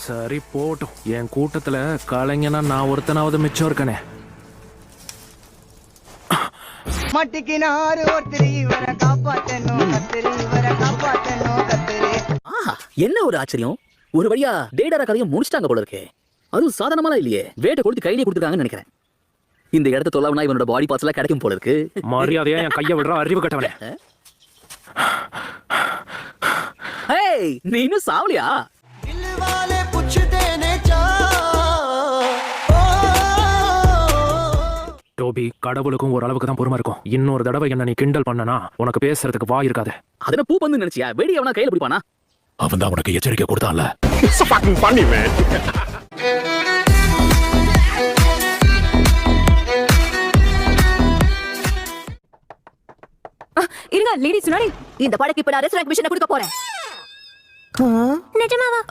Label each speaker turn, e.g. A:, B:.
A: சரி போட்டும். என் கூட்டத்துல கலைஞனா நான் ஒருத்தனாவது மிச்சம் இருக்கனே.
B: மட்டிக்கினாரு ஒருத்தர் இவரை காப்பாத்தணும் கத்திரி, இவரை காப்பாத்தணும் கத்திரி.
C: என்ன ஒரு ஆச்சரியம், ஒரு வழியா டேடார கதையும் முடிச்சிட்டாங்க போல இருக்கே. அதுவும் சாதாரணமா இல்லையே, வேட்டை கொடுத்து கையிலே கொடுத்துருக்காங்கன்னு நினைக்கிறேன். இந்த இடத்த தொலைவனா இவனோட பாடி பார்ட்ஸ் எல்லாம் கிடைக்கும் போல இருக்கு.
A: மரியாதையா என் கையை விடுற அறிவு கட்டவனே.
C: ஏய், நீ இன்னும் சாவலியா?
A: டோபி, கடவுளுக்கும் ஒரு அளவுக்கு தான் பொறுமை இருக்கும். இன்னொரு தடவை என்ன நீ கிண்டல் பண்ணனா உனக்கு பேசுறதுக்கு வாய் இருக்காது.
C: அதன பூ பந்து நினைச்சியா? வெடி அவனா கையில பிடிப்பானா?
A: அவன் தான் உனக்கு எச்சரிக்கை கொடுத்தான்ல.
D: இருங்க லேடி சுனாரி, இந்த படக்கு இப்ப நான் ரெஸ்டாரண்ட் மிஷனை கொடுக்க போறேன். நிஜமாவா?